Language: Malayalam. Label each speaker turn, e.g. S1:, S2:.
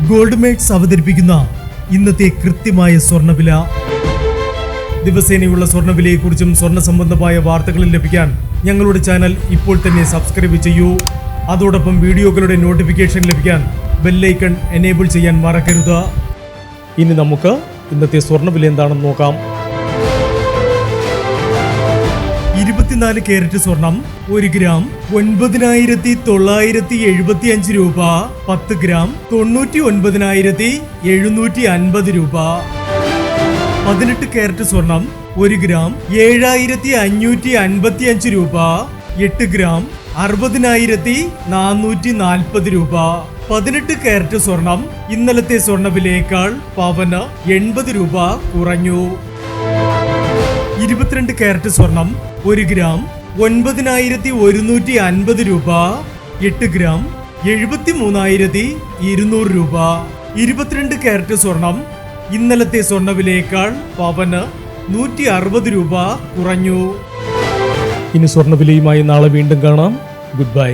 S1: ഗോൾഡ് മേക്സ് അവതരിപ്പിക്കുന്ന ഇന്നത്തെ കൃത്യമായ സ്വർണ്ണവില. ദിവസേനയുള്ള സ്വർണ്ണവിലയെക്കുറിച്ചും സ്വർണ്ണ സംബന്ധമായ വാർത്തകളും ലഭിക്കാൻ ഞങ്ങളുടെ ചാനൽ ഇപ്പോൾ തന്നെ സബ്സ്ക്രൈബ് ചെയ്യൂ. അതോടൊപ്പം വീഡിയോകളുടെ നോട്ടിഫിക്കേഷൻ ലഭിക്കാൻ ബെല്ലൈക്കൺ എനേബിൾ ചെയ്യാൻ മറക്കരുത്. ഇനി നമുക്ക് ഇന്നത്തെ സ്വർണ്ണവില എന്താണെന്ന് നോക്കാം. 24 കാരറ്റ് സ്വർണം 1 ഗ്രാം 9,975 രൂപ. 10 ഗ്രാം 99,750 രൂപ. 18 കാരറ്റ് സ്വർണം 1 ഗ്രാം 7,555 രൂപ. 8 ഗ്രാം 60,440 രൂപ. 18 കാരറ്റ് സ്വർണം ഇന്നലത്തെ സ്വർണ്ണവിലയേക്കാൾ പവന് 80 രൂപ കുറഞ്ഞു. 22 കാരറ്റ് സ്വർണം 1 ഗ്രാം 9,150 രൂപ. 8 ഗ്രാം 73,200 രൂപ. 22 കാരറ്റ് സ്വർണം ഇന്നലത്തെ സ്വർണ്ണവിലയേക്കാൾ പവന് 160 രൂപ കുറഞ്ഞു. ഇനി സ്വർണ്ണവിലയുമായി നാളെ വീണ്ടും കാണാം. Good bye.